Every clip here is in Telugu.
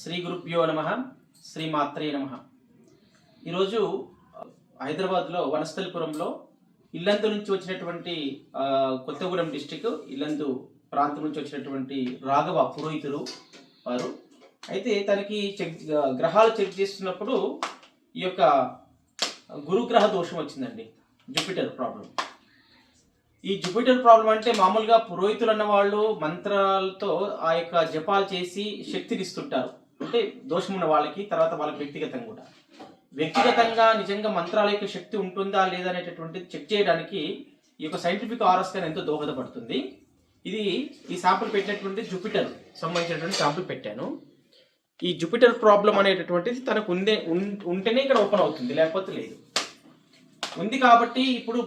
శ్రీ గురుభ్యో నమః శ్రీ మాత్రే నమః. ఈరోజు హైదరాబాద్లో వనస్థలిపురంలో ఇల్లందు నుంచి వచ్చినటువంటి కొత్తగూడెం డిస్టిక్ ఇల్లందు ప్రాంతం నుంచి వచ్చినటువంటి రాఘవ పురోహితులు వారు అయితే తనకి గ్రహాలు చెక్ చేస్తున్నప్పుడు ఈ యొక్క గురుగ్రహ దోషం వచ్చిందండి. Jupiter problem. ఈ జూపిటర్ ప్రాబ్లం అంటే మామూలుగా పురోహితులు అన్న వాళ్ళు మంత్రాలతో ఆ యొక్క జపాలు చేసి శక్తిని ఇస్తుంటారు. అంటే దోషం ఉన్న వాళ్ళకి, తర్వాత వాళ్ళకి వ్యక్తిగతంగా నిజంగా మంత్రాల యొక్క శక్తి ఉంటుందా లేదా అనేటటువంటిది చెక్ చేయడానికి ఈ యొక్క సైంటిఫిక్ ఆర్ స్కాన్ ఎంతో దోహదపడుతుంది. ఇది ఈ శాంపుల్ పెట్టినటువంటి జూపిటర్ సంబంధించినటువంటి శాంపుల్ పెట్టాను. ఈ జూపిటర్ ప్రాబ్లం అనేటటువంటిది తనకు ఉంటేనే ఇక్కడ ఓపెన్ అవుతుంది, లేకపోతే లేదు. ఉంది కాబట్టి ఇప్పుడు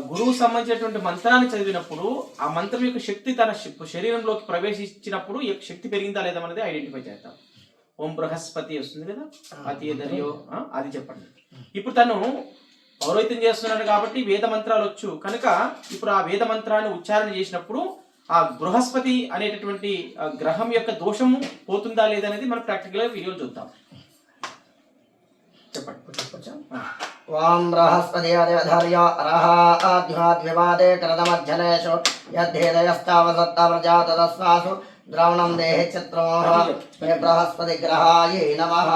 గురువు సంబంధించినటువంటి మంత్రాన్ని చదివినప్పుడు ఆ మంత్రం యొక్క శక్తి తన శరీరంలోకి ప్రవేశించినప్పుడు ఈ యొక్క శక్తి పెరిగిందా లేదా అనేది ఐడెంటిఫై చేద్దాం. ఓం బృహస్పతి వస్తుంది కదా, అతిదర్యో అది చెప్పండి. ఇప్పుడు తను పౌరోహిత్యం చేస్తున్నాడు కాబట్టి వేద మంత్రాలు వచ్చు కనుక ఇప్పుడు ఆ వేద మంత్రాన్ని ఉచ్చారణ చేసినప్పుడు ఆ బృహస్పతి అనేటటువంటి గ్రహం యొక్క దోషము పోతుందా లేదనేది మనం ప్రాక్టికల్గా వీడియోలు చూద్దాం. చెప్పండి. ఓం బృహస్పతి అధిధార్య అర్హాద్వివాదే కరదమధ్యనేషు యద్ధేదయస్తావసత్తావ్రజా తదస్వాసు ద్రవణం దేహి చిత్రమోహ బృహస్పతి గ్రహాయే నమః.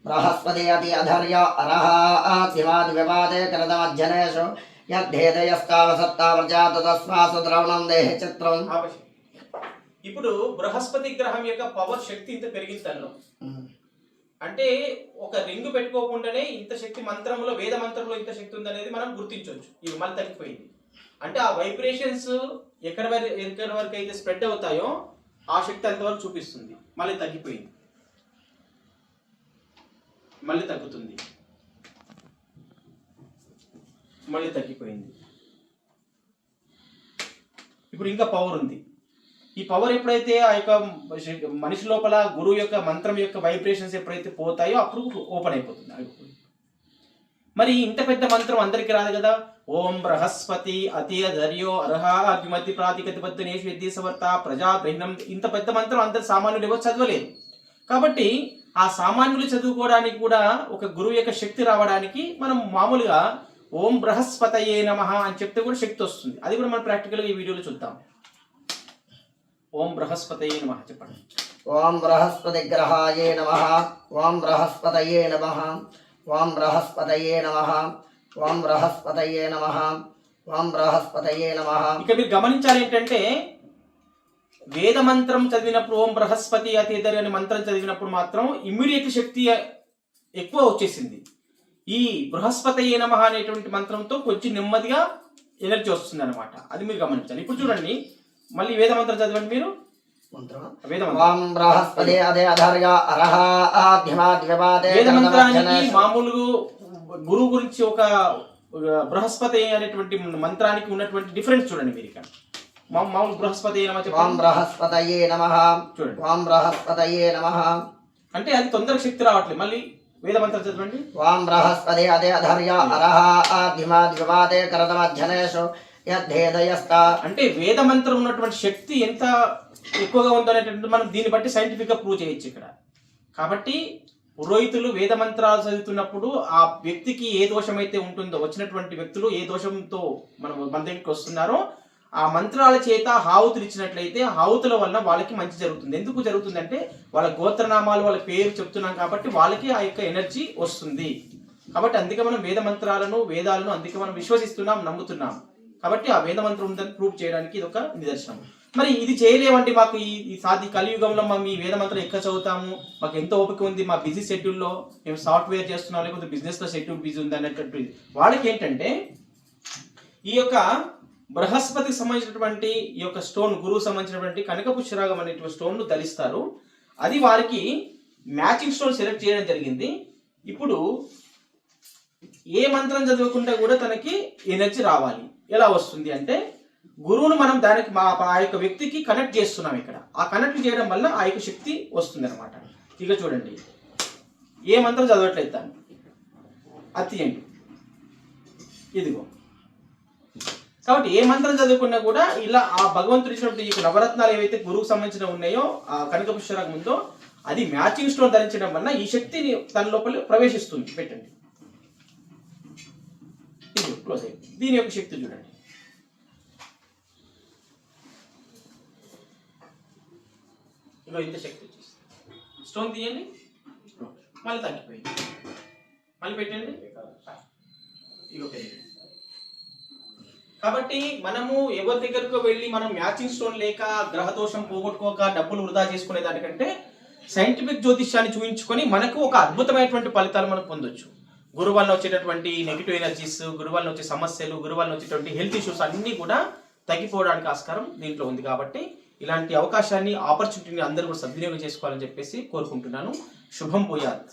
బృహస్పతి అతి అధర్య అర్హాద్వివాదే కరదమధ్యనేషు యద్ధేదయస్తావసత్తావ్రజా తదస్వాసు ద్రవణం దేహి చిత్రం. ఇప్పుడు బృహస్పతి గ్రహం యొక్క పవర్ శక్తి ఇంత పెరిగింది తనలో. అంటే ఒక రింగు పెట్టుకోకుండానే ఇంత శక్తి మంత్రంలో, వేద మంత్రంలో ఇంత శక్తి ఉందనేది మనం గుర్తించవచ్చు. ఇది మళ్ళీ తగ్గిపోయింది అంటే ఆ వైబ్రేషన్స్ ఎక్కడి వరకు అయితే స్ప్రెడ్ అవుతాయో ఆ శక్తి అంతవరకు చూపిస్తుంది. మళ్ళీ తగ్గిపోయింది, మళ్ళీ తగ్గుతుంది, మళ్ళీ తగ్గిపోయింది. ఇప్పుడు ఇంకా పవర్ ఉంది. ఈ పవర్ ఎప్పుడైతే ఆ యొక్క మనిషి లోపల గురువు యొక్క మంత్రం యొక్క వైబ్రేషన్స్ ఎప్పుడైతే పోతాయో అప్పుడు ఓపెన్ అయిపోతుంది. మరి ఇంత పెద్ద మంత్రం అందరికీ రాదు కదా. ఓం బృహస్పతి అతిధర్యో అర్హాద్యుమతి ప్రాతికతిపత్తునేషు విద్యసవర్త ప్రజాగ్రహణం, ఇంత పెద్ద మంత్రం అందరు సామాన్యులు ఎవరు చదవలేదు. కాబట్టి ఆ సామాన్యులు చదువుకోవడానికి కూడా ఒక గురువు యొక్క శక్తి రావడానికి మనం మామూలుగా ఓం బృహస్పతయే నమః అని చెప్తే కూడా శక్తి వస్తుంది. అది కూడా మనం ప్రాక్టికల్గా ఈ వీడియోలో చూద్దాం. ఓం బృహస్పతయే నమః చెప్పండి. ఓం బృహస్పతి గ్రహాయే నమః. ఓం బృహస్పతయే నమః. ఓం బృహస్పతయే నమః. ఓం బృహస్పతయే నమః. ఓం బృహస్పతయే నమః. ఇక మీరు గమనించాలి ఏంటంటే వేద మంత్రం చదివినప్పుడు ఓం బృహస్పతి అతిధర్య అనే మంత్రం చదివినప్పుడు మాత్రం ఇమ్మీడియట్ శక్తి ఎక్కువ వచ్చేసింది. ఈ బృహస్పతయే నమః అనేటువంటి మంత్రంతో కొంచెం నెమ్మదిగా ఎనర్జీ వస్తుంది అనమాట. అది మీరు గమనించాలి. ఇప్పుడు చూడండి, మళ్ళీ వేద మంత్రం చదవండి మీరు. వేద మంత్రానికి మామూలుగా గురువు గురించి ఒక బృహస్పతి అనేటువంటి మంత్రానికి ఉన్నటువంటి డిఫరెన్స్ చూడండి మీరు. ఇక్కడ మామూలు బృహస్పతి బృహస్పతయే నమః చూడండి. ఓం బృహస్పతయే నమః అంటే అది తొందరగా శక్తి రావట్లేదు. మళ్ళీ వేద మంత్రం చదవండి. ఓం బృహస్పతి అదే అధర్య అర్హాద్వివాదే కరదమధ్యనేషు అంటే వేద మంత్రం ఉన్నటువంటి శక్తి ఎంత ఎక్కువగా ఉందో అనేటువంటి మనం దీన్ని బట్టి సైంటిఫిక్ గా ప్రూవ్ చేయొచ్చు ఇక్కడ. కాబట్టి పురోహితులు వేద మంత్రాలు చదువుతున్నప్పుడు ఆ వ్యక్తికి ఏ దోషం అయితే ఉంటుందో, వచ్చినటువంటి వ్యక్తులు ఏ దోషంతో మన దగ్గరికి వస్తున్నారో ఆ మంత్రాల చేత హావుతులు ఇచ్చినట్లయితే హావుతుల వల్ల వాళ్ళకి మంచి జరుగుతుంది. ఎందుకు జరుగుతుందంటే వాళ్ళ గోత్రనామాలు, వాళ్ళ పేరు చెప్తున్నాం కాబట్టి వాళ్ళకి ఆ యొక్క ఎనర్జీ వస్తుంది. కాబట్టి అందుకే మనం వేద మంత్రాలను, వేదాలను అందుకే మనం విశ్వసిస్తున్నాం, నమ్ముతున్నాం. కాబట్టి ఆ వేద మంత్రం ఉందని ప్రూవ్ చేయడానికి ఇది ఒక నిదర్శనం. మరి ఇది చేయలేమండి, మాకు ఈ కలియుగంలో మేము ఈ వేద మంత్రం ఎక్కడ చదువుతాము, మాకు ఎంత ఓపిక ఉంది, మా బిజీ షెడ్యూల్లో మేము సాఫ్ట్వేర్ చేస్తున్నాం, లేకపోతే బిజినెస్లో షెడ్యూల్ బిజీ ఉంది అన్నట్టు వాళ్ళకి ఏంటంటే ఈ యొక్క బృహస్పతికి సంబంధించినటువంటి ఈ యొక్క స్టోన్, గురువు సంబంధించినటువంటి కనకపుష్యరాగం అనేటువంటి స్టోన్ను ధరిస్తారు. అది వారికి మ్యాచింగ్ స్టోన్ సెలెక్ట్ చేయడం జరిగింది. ఇప్పుడు ఏ మంత్రం చదవకుండా కూడా తనకి ఎనర్జీ రావాలి. ఎలా వస్తుంది అంటే గురువును మనం దానికి ఆ యొక్క వ్యక్తికి కనెక్ట్ చేస్తున్నాం. ఇక్కడ ఆ కనెక్ట్ చేయడం వల్ల ఆ యొక్క శక్తి వస్తుంది అనమాట. ఇక చూడండి, ఏ మంత్రం చదవట్లేదు దాన్ని అది తీయండి, ఇదిగో. కాబట్టి ఏ మంత్రం చదువుకున్నా కూడా ఇలా ఆ భగవంతుడు ఇచ్చినప్పుడు ఈ నవరత్నాలు ఏవైతే గురువుకు సంబంధించిన ఉన్నాయో ఆ కనకపుష్యరాగం ఉందో అది మ్యాచింగ్ స్టోన్ ధరించడం వలన ఈ శక్తిని తన లోపల ప్రవేశిస్తుంది. పెట్టండి, ఇది క్లోజ్ అయింది. దీని యొక్క శక్తి చూడండి. ఇగో ఇంత శక్తి వచ్చేసి స్టోన్ తీయండి, మళ్ళీ తగ్గిపోయింది. మళ్ళీ పెట్టండి, ఇగో పెరిగింది. కాబట్టి మనము ఎవరి దగ్గరకు వెళ్ళి మనం మ్యాచింగ్ స్టోన్ లేక గ్రహదోషం పోగొట్టుకోక డబ్బులు వృధా చేసుకునే దానికంటే సైంటిఫిక్ జ్యోతిష్యాన్ని చూపించుకొని మనకు ఒక అద్భుతమైనటువంటి ఫలితాలు మనం పొందొచ్చు. గురువు వల్ల వచ్చేటటువంటి నెగిటివ్ ఎనర్జీస్, గురువు వల్ల వచ్చే సమస్యలు, గురువు వల్ల వచ్చేటువంటి హెల్త్ ఇష్యూస్ అన్నీ కూడా తగ్గిపోవడానికి ఆస్కారం దీంట్లో ఉంది. కాబట్టి ఇలాంటి అవకాశాన్ని, ఆపర్చునిటీని అందరూ కూడా సద్వినియోగం చేసుకోవాలని చెప్పేసి కోరుకుంటున్నాను. శుభం భూయాత్.